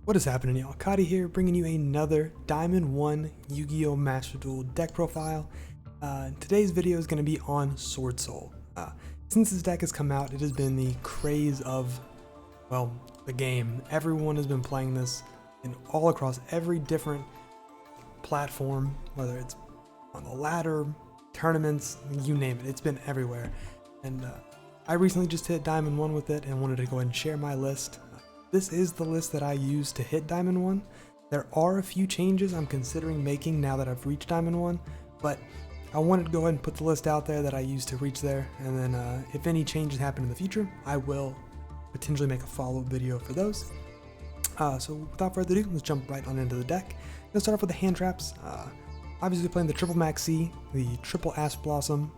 What is happening, y'all? Kadi here, bringing you another Diamond 1 Yu-Gi-Oh! Master Duel deck profile. Today's video is going to be on Swordsoul. Since this deck has come out, it has been the craze of, well, the game. Everyone has been playing this in all across every different platform, whether it's on the ladder, tournaments, you name it. It's been everywhere. And I recently just hit Diamond 1 with it and wanted to go ahead and share my list. This is the list that I used to hit Diamond 1. There are a few changes I'm considering making now that I've reached Diamond 1, but I wanted to go ahead and put the list out there that I used to reach there, and then if any changes happen in the future, I will potentially make a follow-up video for those. So without further ado, let's jump right on into the deck. Let's start off with the hand traps. Obviously playing the triple Maxi, the triple Ash Blossom.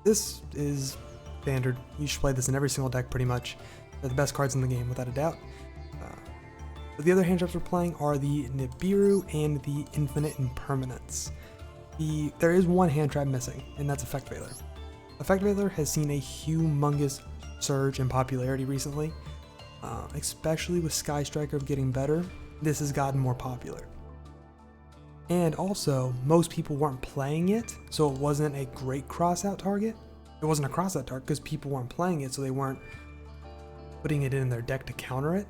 This is standard. You should play this in every single deck pretty much. They're the best cards in the game, without a doubt. But the other hand traps we're playing are the Nibiru and the Infinite Impermanence. There is one hand trap missing, and that's Effect Veiler. Effect Veiler has seen a humongous surge in popularity recently, especially with Sky Striker getting better. This has gotten more popular. And also, most people weren't playing it, so it wasn't a great crossout target. It wasn't a crossout target because people weren't playing it, so they weren't putting it in their deck to counter it.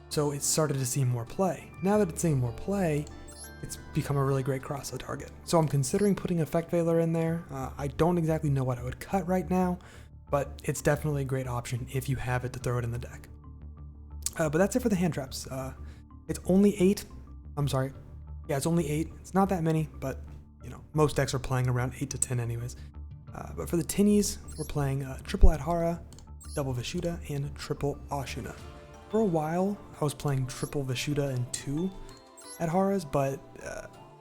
So it started to see more play. Now that it's seeing more play, it's become a really great crossout target. So I'm considering putting Effect Veiler in there. I don't exactly know what I would cut right now, but it's definitely a great option if you have it to throw it in the deck. But that's it for the hand traps. It's only 8. I'm sorry. Yeah, it's only 8. It's not that many, but you know, most decks are playing around 8 to 10 anyways. But for the Tenyis, we're playing triple Adhara, double Vishuddha, and triple Ashuna. For a while, I was playing triple Vishuddha and 2 Adharas, but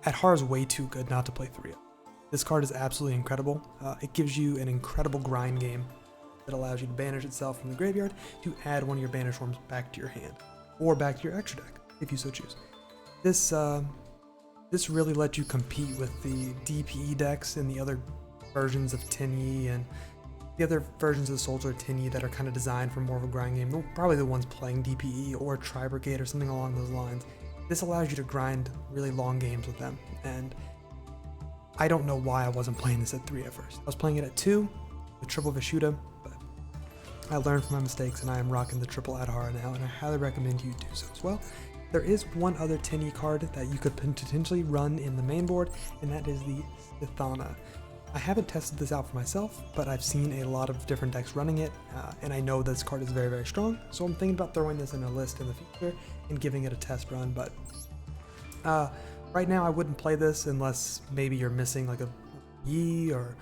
Adhara's way too good not to play 3 of. This card is absolutely incredible. It gives you an incredible grind game that allows you to banish itself from the graveyard to add one of your banish forms back to your hand, or back to your extra deck, if you so choose. This really lets you compete with the DPE decks and the other versions of Tenyi and the other versions of Swordsoul or Tenyi that are kind of designed for more of a grind game. Probably the ones playing DPE or Tri-Brigade or something along those lines. This allows you to grind really long games with them, and I don't know why I wasn't playing this at 3 at first. I was playing it at 2 with triple Vishuddha, but I learned from my mistakes and I am rocking the triple Adhara now, and I highly recommend you do so as well. There is one other Tenyi card that you could potentially run in the main board, and that is the Sithana. I haven't tested this out for myself, but I've seen a lot of different decks running it, and I know this card is very, very strong, so I'm thinking about throwing this in a list in the future and giving it a test run, but right now I wouldn't play this unless maybe you're missing like a Yi or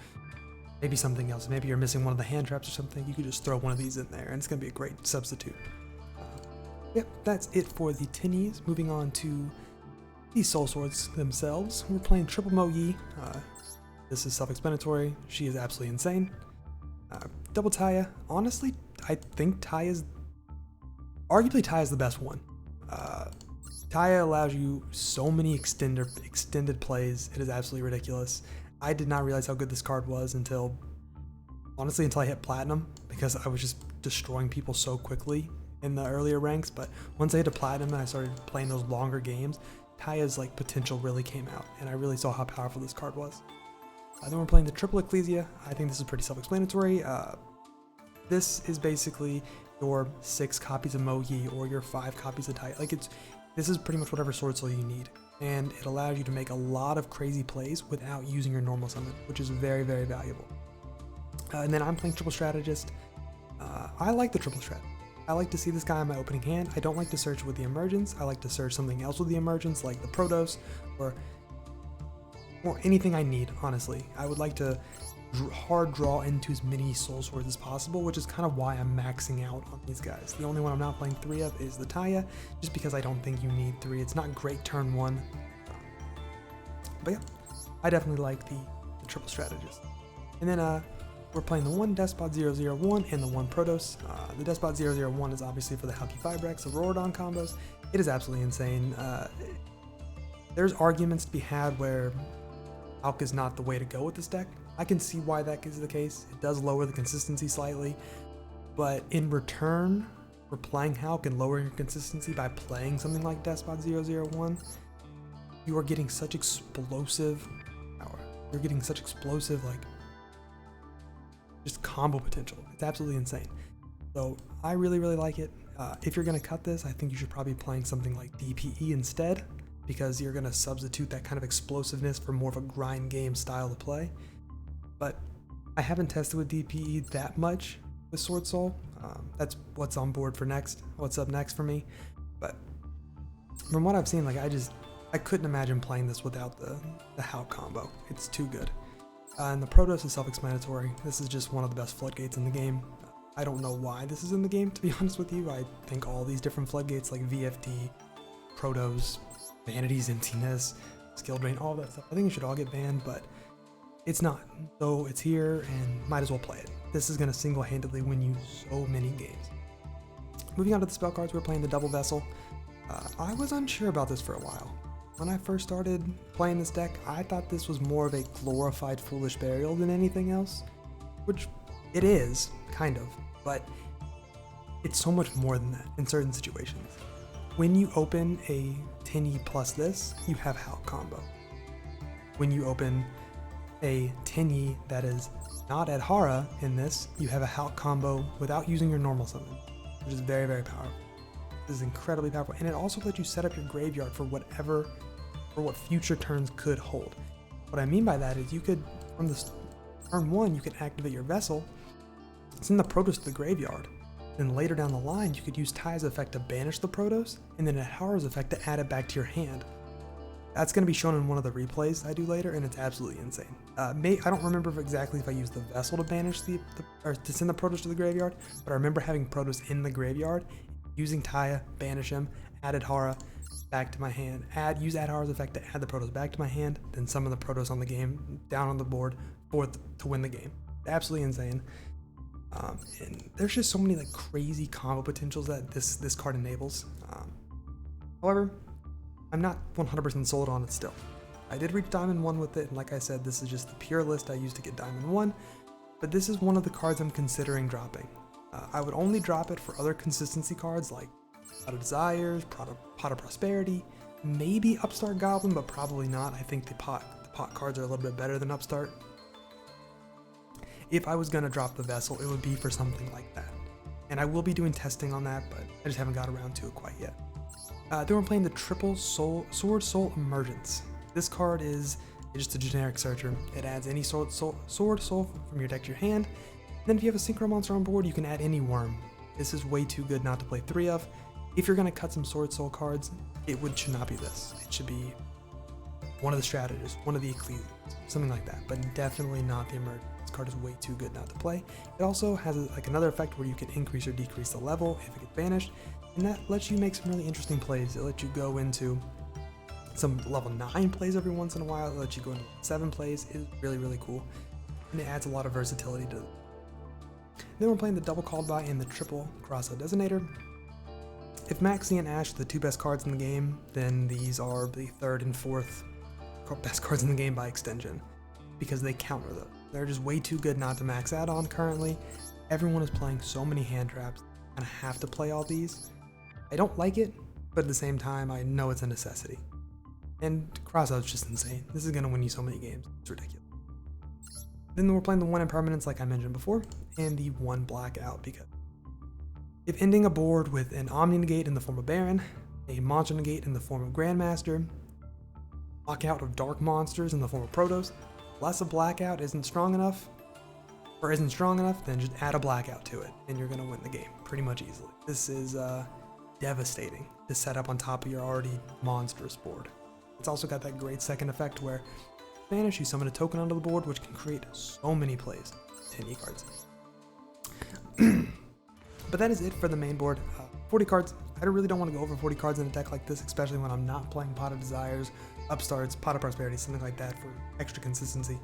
maybe something else. Maybe you're missing one of the hand traps or something. You could just throw one of these in there, and it's going to be a great substitute. Yep, that's it for the Tenyis. Moving on to the Soul Swords themselves. We're playing triple Mo Yi. This is self-explanatory. She is absolutely insane. Double Taya. Honestly, I think arguably Taya is the best one. Taya allows you so many extended plays. It is absolutely ridiculous. I did not realize how good this card was until I hit Platinum, because I was just destroying people so quickly in the earlier ranks. But once I hit a Platinum and I started playing those longer games, Taya's like potential really came out, and I really saw how powerful this card was. Then we're playing the triple Ecclesia. I think this is pretty self-explanatory. This is basically your 6 copies of Mo Yi or your 5 copies of Taya. This is pretty much whatever Swordsoul you need, and it allows you to make a lot of crazy plays without using your normal summon, which is very, very valuable. And then I'm playing triple Strategist. I like the triple strat. I like to see this guy in my opening hand. I don't like to search with the emergence. I like to search something else with the emergence, like the Protos or anything I need, honestly. I would like to hard draw into as many Soul Swords as possible, which is kind of why I'm maxing out on these guys. The only one I'm not playing 3 of is the Taya, just because I don't think you need 3. It's not great turn 1. But yeah, I definitely like the triple Strategist. And then we're playing the 1 Despot 001 and the 1 Protos. The Despot 001 is obviously for the Halki Vibrex of Rorodon combos. It is absolutely insane. There's arguments to be had where Hulk is not the way to go with this deck. I can see why that is the case. It does lower the consistency slightly, but in return, for playing Hulk and lowering your consistency by playing something like Despot001, you are getting such explosive power. You're getting such explosive, like, just combo potential. It's absolutely insane. So I really, really like it. If you're going to cut this, I think you should probably be playing something like DPE instead, because you're going to substitute that kind of explosiveness for more of a grind game style to play. But I haven't tested with DPE that much with Swordsoul. That's what's on board for next, what's up next for me. But from what I've seen, like, I couldn't imagine playing this without the Hulk combo. It's too good. And the Protoss is self-explanatory. This is just one of the best floodgates in the game. I don't know why this is in the game, to be honest with you. I think all these different floodgates like VFD, Protoss, Vanities, Emptiness, Skill Drain, all that stuff, I think it should all get banned, but it's not. So it's here and might as well play it. This is going to single-handedly win you so many games. Moving on to the spell cards, we're playing the Double Vessel. I was unsure about this for a while. When I first started playing this deck, I thought this was more of a glorified Foolish Burial than anything else, which it is, kind of, but it's so much more than that in certain situations. When you open a Tenyi plus this, you have Hulk combo. When you open a Tenyi that is not Adhara in this, you have a Hulk combo without using your normal summon, which is very, very powerful. This is incredibly powerful, and it also lets you set up your graveyard for what future turns could hold. What I mean by that is you could, from the turn 1, you can activate your Vessel, send the Protoss to the graveyard. Then later down the line, you could use Ty's effect to banish the Protoss, and then Adhara's effect to add it back to your hand. That's going to be shown in one of the replays I do later, and it's absolutely insane. I don't remember exactly if I used the Vessel to banish or to send the Protoss to the graveyard, but I remember having Protoss in the graveyard, using Taya, banish him, add Adhara back to my hand, use Adhara's effect to add the Protoss back to my hand, then summon the Protoss on the game, down on the board, to win the game. Absolutely insane. And there's just so many like crazy combo potentials that this card enables. However, I'm not 100% sold on it still. I did reach Diamond 1 with it, and like I said, this is just the pure list I used to get Diamond 1, but this is one of the cards I'm considering dropping. I would only drop it for other consistency cards like Pot of Desires, Pot of Prosperity, maybe Upstart Goblin, but probably not. I think the pot cards are a little bit better than Upstart. If I was going to drop the Vessel, it would be for something like that. And I will be doing testing on that, but I just haven't got around to it quite yet. Then we're playing the triple Swordsoul Emergence. This card is just a generic searcher. It adds any Swordsoul from your deck to your hand. Then if you have a Synchro monster on board, you can add any worm. This is way too good not to play 3 of. If you're going to cut some Swordsoul cards, should not be this. It should be one of the strategists, one of the Ecclesias, something like that, but definitely not the Emergence. This card is way too good not to play. It also has like another effect where you can increase or decrease the level if it gets banished, and that lets you make some really interesting plays. It lets you go into some level 9 plays every once in a while. It lets you go into 7 plays. It is really, really cool, and it adds a lot of versatility to it. Then we're playing the double Called By and the triple Crossout Designator. If Maxi and Ash are the 2 best cards in the game, then these are the 3rd and 4th best cards in the game by extension, because they counter those. They're just way too good not to max out on currently. Everyone is playing so many hand traps, and I have to play all these. I don't like it, but at the same time, I know it's a necessity. And Crossout's just insane. This is going to win you so many games. It's ridiculous. Then we're playing the 1 Impermanence like I mentioned before, and the 1 Blackout, because if ending a board with an Omni Negate in the form of Baron, a Monster Negate in the form of Grandmaster, Blackout of Dark Monsters in the form of Protoss, unless a Blackout isn't strong enough, then just add a Blackout to it, and you're going to win the game pretty much easily. This is devastating to set up on top of your already monstrous board. It's also got that great second effect where Spanish, you summon a token onto the board, which can create so many plays. 10 cards. But that is it for the main board. 40 cards. I really don't want to go over 40 cards in a deck like this, especially when I'm not playing Pot of Desires, Upstarts, Pot of Prosperity, something like that for extra consistency.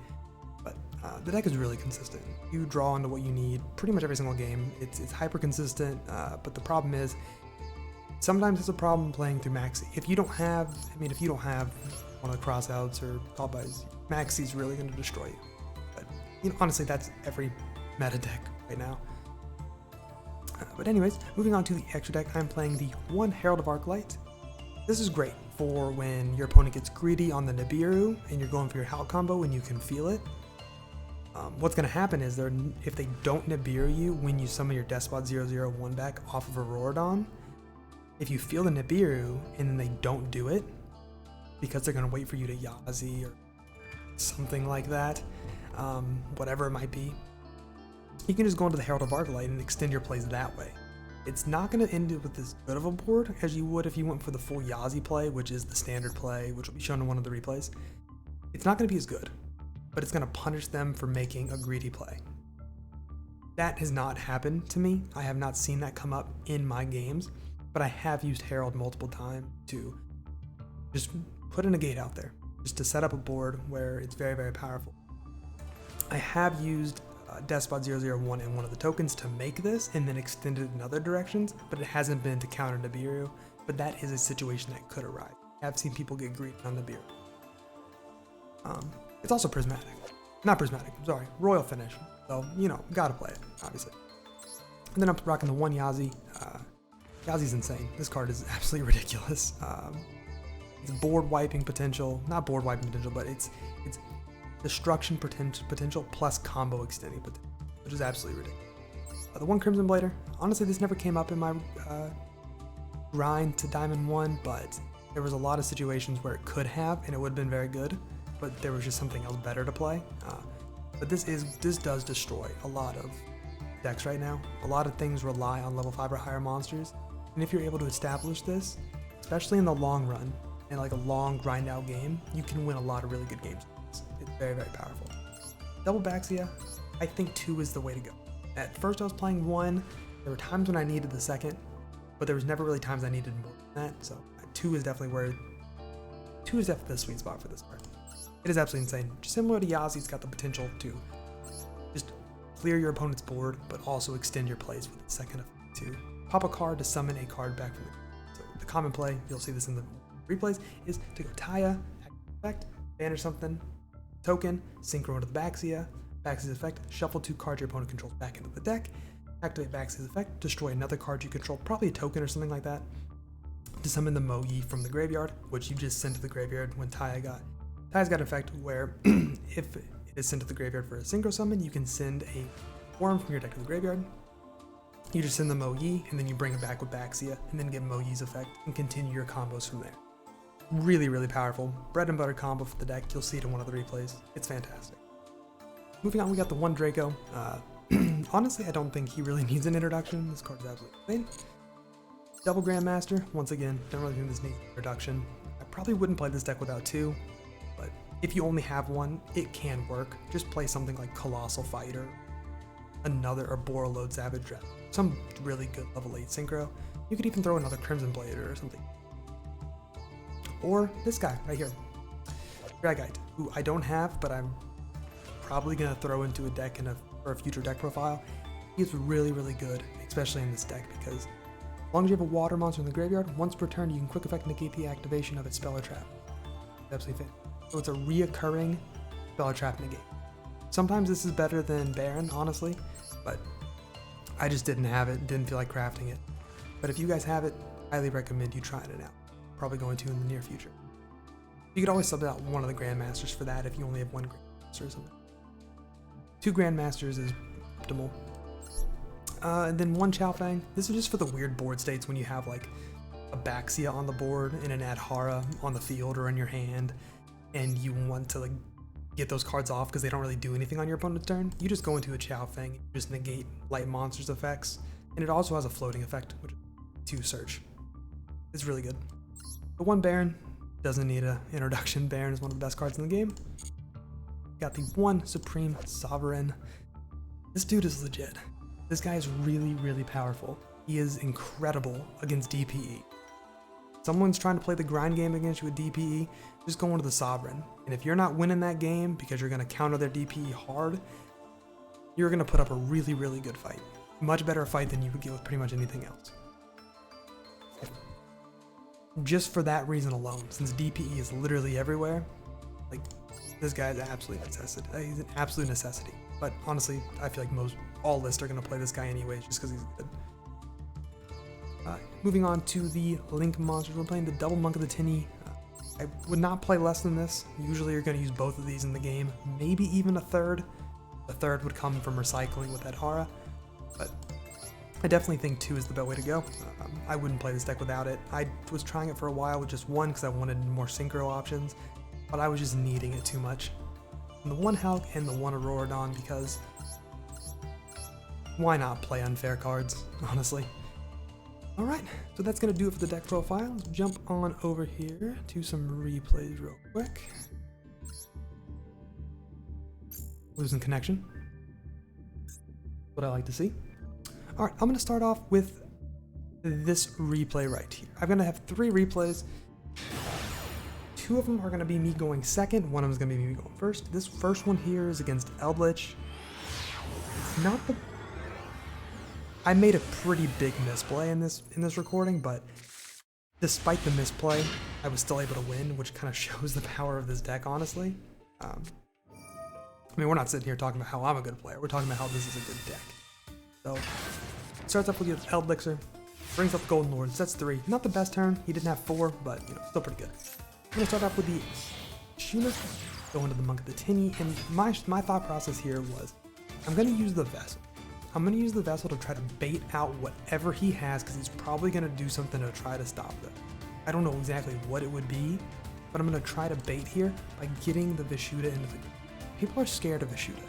But the deck is really consistent. You draw into what you need pretty much every single game. It's hyper consistent, but the problem is sometimes it's a problem playing through Maxi. If you don't have one of the crossouts or Called Bys, Maxi's really going to destroy you. But honestly, that's every meta deck right now. But anyways, moving on to the extra deck, I'm playing the 1 Herald of Arclight. This is great for when your opponent gets greedy on the Nibiru and you're going for your Howl combo and you can feel it. What's going to happen is if they don't Nibiru you when you summon your Despot 001 back off of Auroradon, if you feel the Nibiru and then they don't do it, because they're going to wait for you to Yazi or something like that, whatever it might be, you can just go into the Herald of Arclight and extend your plays that way. It's not going to end it with as good of a board as you would if you went for the full Yazi play, which is the standard play, which will be shown in one of the replays. It's not going to be as good, but it's going to punish them for making a greedy play. That has not happened to me. I have not seen that come up in my games, but I have used Herald multiple times to just put a negate out there, just to set up a board where it's very, very powerful. I have used Despot 001 and one of the tokens to make this and then extend it in other directions, but it hasn't been to counter Nibiru, but that is a situation that could arise. I have seen people get greedy on Nibiru. It's also prismatic. Not prismatic, I'm sorry, royal finish. So, you know, gotta play it, obviously. And then I'm rocking the 1 Yazi. Yazi's insane. This card is absolutely ridiculous. It's board wiping potential, not board wiping potential, but it's destruction potential plus combo extending potential, which is absolutely ridiculous. The 1 Crimson Blader, honestly, this never came up in my grind to Diamond 1, but there was a lot of situations where it could have, and it would have been very good, but there was just something else better to play. But this does destroy a lot of decks right now. A lot of things rely on level 5 or higher monsters, and if you're able to establish this, especially in the long run, in like a long grind out game, you can win a lot of really good games. It's very, very powerful. Double Baxia, I think 2 is the way to go. At first I was playing 1, there were times when I needed the 2nd, but there was never really times I needed more than that, so 2 is definitely the sweet spot for this card. It is absolutely insane. Just similar to Yazi's got the potential to just clear your opponent's board, but also extend your plays with the second effect to pop a card to summon a card back from the game. So the common play, you'll see this in the replays, is to go Taya, effect, banish something, token, synchro into the Baxia, Baxia's effect, shuffle 2 cards your opponent controls back into the deck, activate Baxia's effect, destroy another card you control, probably a token or something like that, to summon the Moyi from the graveyard, which you just sent to the graveyard when Taya's got an effect where if it is sent to the graveyard for a synchro summon, you can send a form from your deck to the graveyard. You just send the Moyi, and then you bring it back with Baxia, and then get Moyi's effect, and continue your combos from there. Really, really powerful. Bread and butter combo for the deck. You'll see it in one of the replays. It's fantastic. Moving on, we got the 1 Draco. Honestly, I don't think he really needs an introduction. This card is absolutely insane. Double Grandmaster. Once again, don't really think this needs an introduction. I probably wouldn't play this deck without 2, but if you only have 1, it can work. Just play something like Colossal Fighter, or Borreload Savage Draft. Some really good level 8 synchro. You could even throw another Crimson Blader or something. Or this guy right here, Dragite, who I don't have, but I'm probably going to throw into a deck for a future deck profile. He's really, really good, especially in this deck, because as long as you have a water monster in the graveyard, once per turn you can quick effect negate the activation of its spell or trap. Absolutely fit. So it's a reoccurring spell or trap negate. Sometimes this is better than Baron, honestly, but I just didn't have it, didn't feel like crafting it. But if you guys have it, highly recommend you trying it out. Probably going to in the near future. You could always sub out one of the Grandmasters for that if you only have 1 Grandmaster or something. 2 Grandmasters is optimal. And then 1 Chaofeng. This is just for the weird board states when you have like a Baxia on the board and an Adhara on the field or in your hand, and you want to like get those cards off because they don't really do anything on your opponent's turn. You just go into a Chaofeng and just negate light monsters effects, and it also has a floating effect, which is 2 search. It's really good. The 1 Baron doesn't need an introduction. Baron is one of the best cards in the game. Got the 1 Supreme Sovereign. This dude is legit. This guy is really, really powerful. He is incredible against DPE. Someone's trying to play the grind game against you with DPE, just go into the Sovereign. And if you're not winning that game because you're going to counter their DPE hard, you're going to put up a really, really good fight. Much better fight than you would get with pretty much anything else. Just for that reason alone, since DPE is literally everywhere, like, this guy is an absolute necessity. He's an absolute necessity. But honestly, I feel like all lists are going to play this guy anyways, just because he's good. Moving on to the Link monsters, we're playing the double Monk of the Tenyi. I would not play less than this. Usually you're going to use both of these in the game, maybe even a third. The third would come from recycling with that Hara, but I definitely think 2 is the better way to go. I wouldn't play this deck without it. I was trying it for a while with just 1 because I wanted more synchro options, but I was just needing it too much. And the 1 Hulk and the 1 Auroradon, because why not play unfair cards, honestly? Alright, so that's going to do it for the deck profile. Let's jump on over here to some replays real quick. Losing connection. What I like to see. Alright, I'm going to start off with this replay right here. I'm going to have 3 replays. 2 of them are going to be me going second, 1 of them is going to be me going first. This first one here is against Eldritch. Not the... I made a pretty big misplay in this recording, but despite the misplay, I was still able to win, which kind of shows the power of this deck, honestly. I mean, we're not sitting here talking about how I'm a good player. We're talking about how this is a good deck. So, it starts off with the Elixir, brings up the Golden Lord, sets 3. Not the best turn. He didn't have 4, but still pretty good. I'm gonna start off with the Shuna, go into the Monk of the Tenyi, and my thought process here was, I'm gonna use the Vessel. I'm going to use the Vessel to try to bait out whatever he has, because he's probably going to do something to try to stop them. I don't know exactly what it would be, but I'm going to try to bait here by getting the Vishuda into the... People are scared of Vishuda.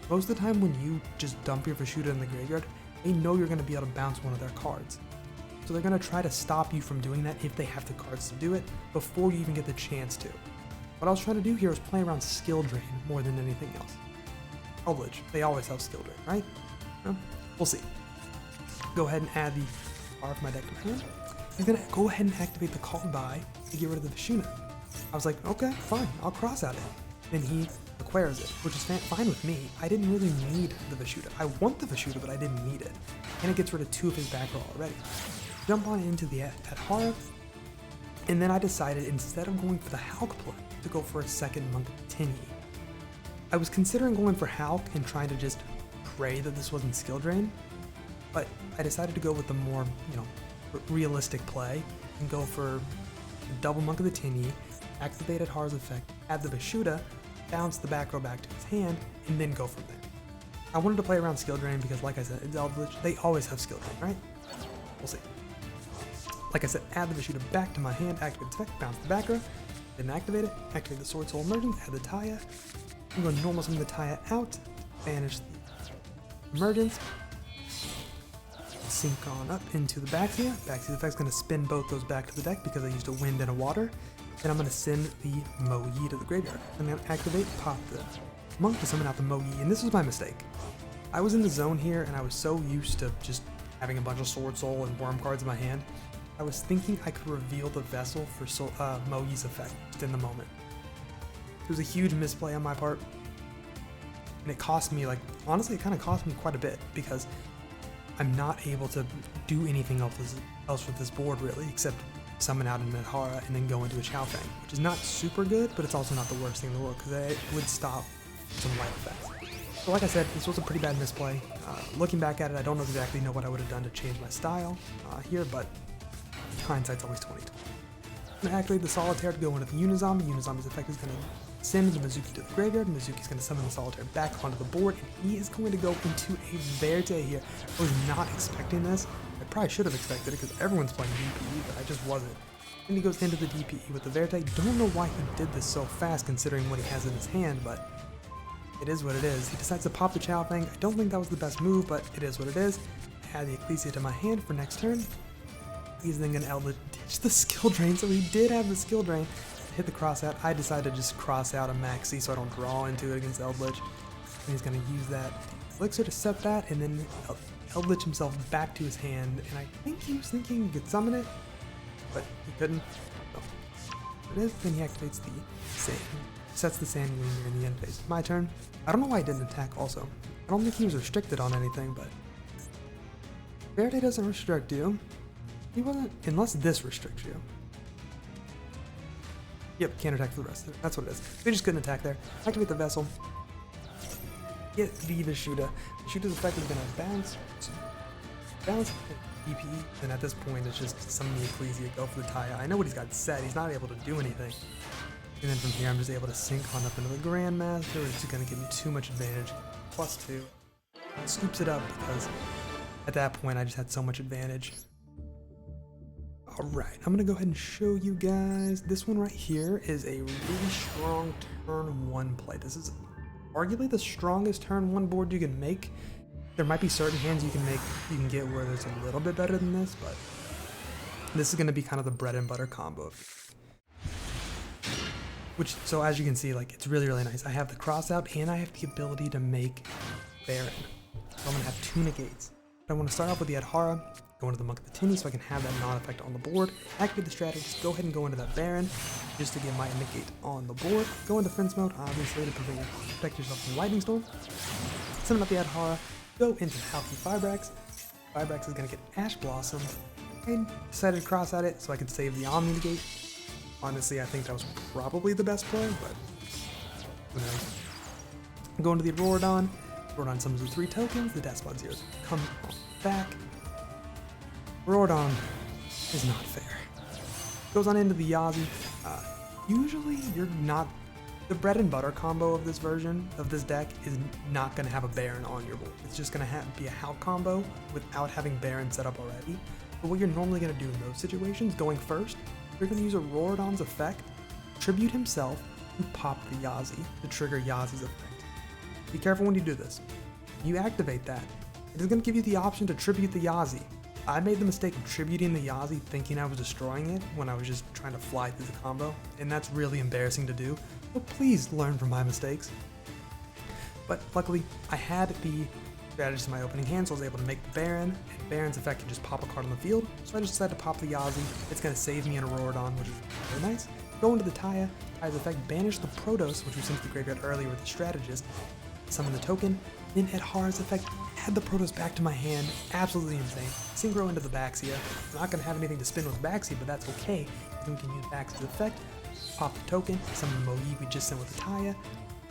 Most of the time when you just dump your Vishuda in the graveyard, they know you're going to be able to bounce one of their cards. So they're going to try to stop you from doing that if they have the cards to do it before you even get the chance to. What I was trying to do here was play around Skill Drain more than anything else. Eldritch, they always have Skill Drain, right? We'll see. Go ahead and add the R of my deck to my hand. He's gonna go ahead and activate the Call By to get rid of the Vishuna. I was like, okay, fine, I'll cross out it. Then he acquires it, which is fine with me. I didn't really need the Vishuda. I want the Vishuda, but I didn't need it. And it gets rid of 2 of his back row already. Jump on into the Hara, and then I decided instead of going for the Hulk play, to go for a second Monk of Tenyi. I was considering going for Hulk and trying to just pray that this wasn't Skill Drain, but I decided to go with the more, realistic play and go for double Monk of the Tenyi, activated Hara's effect, add the Vishuda, bounce the back row back to his hand, and then go from there. I wanted to play around Skill Drain because, like I said, it's Eldritch, they always have Skill Drain, right? We'll see. Like I said, add the Vishuda back to my hand, activate its effect, bounce the back row, then activate it, activate the Swordsoul Emergence, add the Taya, I'm going to normal summon the Taya out, banish the Emergence, sync on up into the Baxia. Baxia's effect is going to spin both those back to the deck because I used a wind and a water. Then I'm going to send the Mo-Yi to the graveyard. I'm going to activate, pop the Monk to summon out the Mo-Yi, and this was my mistake. I was in the zone here and I was so used to just having a bunch of Swordsoul and Worm cards in my hand. I was thinking I could reveal the Vessel for Mo-Yi's effect just in the moment. It was a huge misplay on my part. And it cost me, honestly, it kind of cost me quite a bit because I'm not able to do anything else with this board, really, except summon out an Hara and then go into a Chao Fang, which is not super good, but it's also not the worst thing in the world because it would stop some light effects. So like I said, this was a pretty bad misplay. Looking back at it, I don't exactly know what I would have done to change my style here, but hindsight's always 20/20. I'm going to activate the Solitaire to go into the Unizombie. Unizombie's effect is going to send the Mizuki to the graveyard. Mizuki's going to summon the Solitaire back onto the board, and he is going to go into a Verte here. I was not expecting this. I probably should have expected it because everyone's playing DPE, but I just wasn't. And he goes into the DPE with the Verte. Don't know why he did this so fast considering what he has in his hand, but it is what it is. He decides to pop the Chao Fang. I don't think that was the best move, but it is what it is. Add the Ecclesia to my hand for next turn. He's then going to Eldritch ditch the Skill Drain, so he did have the Skill Drain. Hit the cross out. I decided to just cross out a Maxi so I don't draw into it against Eldritch. And he's going to use that Elixir to set that, and then Eldritch himself back to his hand. And I think he was thinking he could summon it, but he couldn't. So, it is. Then he activates the Sand. Sets the Sand Winger in the end phase. My turn. I don't know why he didn't attack also. I don't think he was restricted on anything, but Verde doesn't restrict you. He wasn't, unless this restricts you. Yep, can't attack for the rest of it. That's what it is. They just couldn't attack there. Activate the Vessel. Get the Vishuda. Vishuda's effect is going to bounce. Bounce. DPE, and at this point it's just summon the Ecclesia, go for the Taya. I know what he's got set, he's not able to do anything. And then from here I'm just able to sync on up into the Grandmaster, which is going to give me too much advantage. +2. Scoops it up because at that point I just had so much advantage. Alright, I'm going to go ahead and show you guys. This one right here is a really strong turn 1 play. This is arguably the strongest turn 1 board you can make. There might be certain hands you can get where there's a little bit better than this, but this is going to be kind of the bread and butter combo. Which, so as you can see, like, it's really, really nice. I have the cross out and I have the ability to make Baron. So I'm going to have 2 negates. But I want to start off with the Adhara, go into the Monk of the Tenyi so I can have that non-effect on the board. Activate the strategist, go ahead and go into that Baron just to get my negate on the board. Go into defense mode, obviously, to protect yourself from Lightning Storm. Summon up the Adhara, go into Halki Fibrax. Fibrax is going to get Ash Blossom. I decided to cross out it so I could save the Omni negate. Honestly, I think that was probably the best play, but who knows. Go into the Auroradon. Auroradon summons with 3 tokens. The Despot Zeros come back. Auroradon is not fair. Goes on into the Yazi. Usually, you're not. The bread and butter combo of this version of this deck is not going to have a Baron on your board. It's just going to be a Halk combo without having Baron set up already. But what you're normally going to do in those situations, going first, you're going to use Auroradon's effect, tribute himself, and pop the Yazi to trigger Yazi's effect. Be careful when you do this. You activate that, it is going to give you the option to tribute the Yazi. I made the mistake of tributing the Yazi thinking I was destroying it when I was just trying to fly through the combo, and that's really embarrassing to do, so please learn from my mistakes. But luckily, I had the strategist in my opening hand, so I was able to make the Baron, and Baron's effect can just pop a card on the field, so I just decided to pop the Yazi. It's going to save me an Auroradon, which is really nice. Go into the Taya, Taya's effect, banish the Protoss, which was sent to the graveyard earlier with the strategist, summon the token, then Adhara's effect, add the Protoss back to my hand, absolutely insane. Synchro into the Baxia. I'm not going to have anything to spin with Baxia, but that's okay, then we can use Baxia's effect, pop the token, summon the Moe we just sent with the Taya,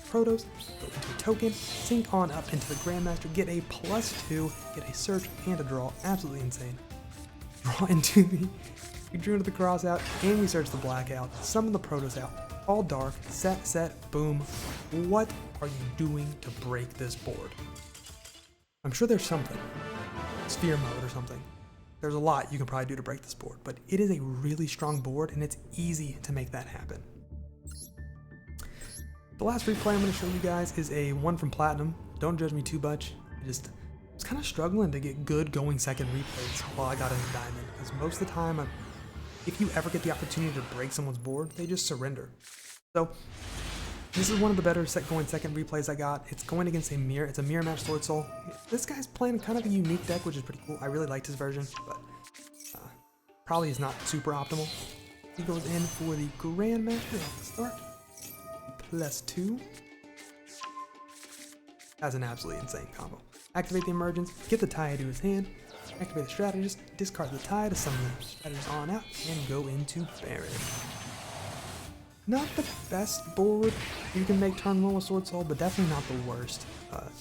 Protoss, go into a token, sync on up into the Grandmaster, get a +2, get a search and a draw, absolutely insane. Draw into the, we drew into the cross out, and we searched the black out, summon the Protoss out, all dark, set, boom. What are you doing to break this board? I'm sure there's something, sphere mode or something. There's a lot you can probably do to break this board, but it is a really strong board and it's easy to make that happen. The last replay I'm going to show you guys is a one from Platinum. Don't judge me too much. I was kind of struggling to get good going second replays while I got into Diamond, because most of the time, if you ever get the opportunity to break someone's board, they just surrender. So this is one of the better going second replays I got. It's going against a mirror. It's a mirror match Swordsoul. This guy's playing kind of a unique deck, which is pretty cool. I really liked his version, but probably is not super optimal. He goes in for the Grandmaster off the start. +2. That's an absolutely insane combo. Activate the Emergence, get the Taya to his hand, activate the Strategist, discard the Taya to summon the Strategist on out, and go into Baron. Not the best board you can make turn 1 with Swordsoul, but definitely not the worst.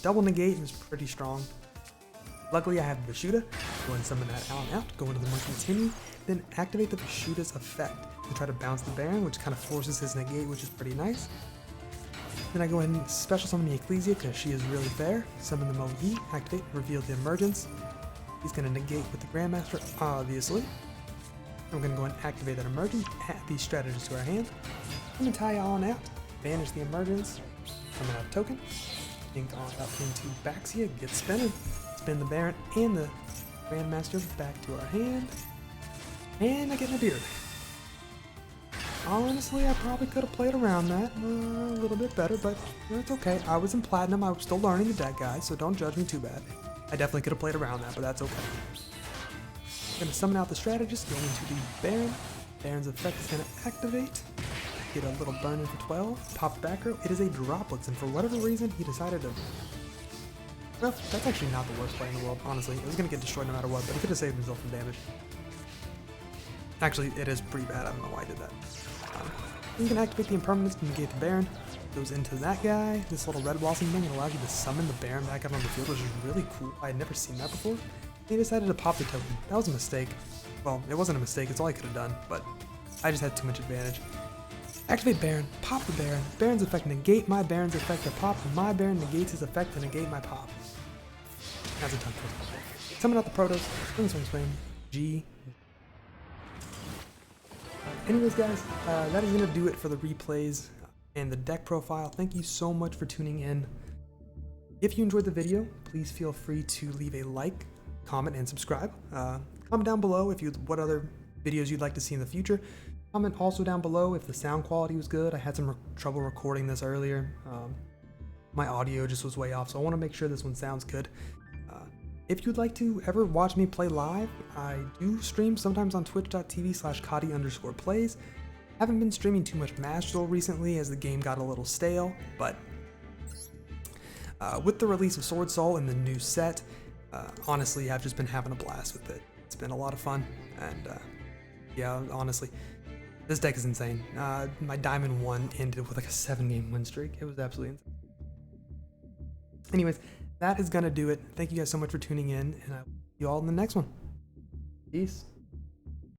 Double negate is pretty strong. Luckily I have Vishuda, go and summon that out, go into the Monk of the Tenyi, then activate the Vishuda's effect and try to bounce the Baron, which kind of forces his negate, which is pretty nice. Then I go ahead and special summon the Ecclesia because she is really fair. Summon the Moe, activate, reveal the Emergence. He's going to negate with the Grandmaster, obviously. I'm going to go and activate that Emergence, add these strategies to our hand. I'm going to tie on out, banish the Emergence, summon out a token, ink on up into Baxia, get spinning, spin the Baron and the Grandmaster back to our hand, and I get my beard. Honestly, I probably could have played around that a little bit better, but it's okay. I was in Platinum, I was still learning the deck, guys, so don't judge me too bad. I definitely could have played around that, but that's okay. I'm going to summon out the Strategist, go into the Baron. Baron's effect is going to activate. Get a little burn in for 12. Pop back row. It is a Droplets, and for whatever reason, he decided to... Well, that's actually not the worst play in the world, honestly. It was going to get destroyed no matter what, but he could have saved himself from damage. Actually, it is pretty bad. I don't know why I did that. You can activate the Impermanence to negate the Baron. Goes into that guy. This little red blossom thing, it allows you to summon the Baron back out on the field, which is really cool. I had never seen that before. He decided to pop the token. That was a mistake. Well, it wasn't a mistake, it's all I could have done, but I just had too much advantage. Activate Baron, pop the Baron. Baron's effect negate my Baron's effect to pop, and my Baron negates his effect to negate my pop. That's a ton of Summon out the Protos, swing, G. Anyways guys, that is going to do it for the replays and the deck profile. Thank you so much for tuning in. If you enjoyed the video, please feel free to leave a like, comment, and subscribe. Comment down below what other videos you'd like to see in the future. Comment also down below if the sound quality was good. I had some trouble recording this earlier. My audio just was way off, so I want to make sure this one sounds good. If you'd like to ever watch me play live, I do stream sometimes on twitch.tv/Kadi_plays. Haven't been streaming too much Mash Duel recently as the game got a little stale, but with the release of Swordsoul and the new set, honestly, I've just been having a blast with it. It's been a lot of fun, and yeah, honestly, this deck is insane. My Diamond 1 ended with like a 7-game win streak. It was absolutely insane. Anyways, that is gonna do it. Thank you guys so much for tuning in, and I'll see you all in the next one. Peace.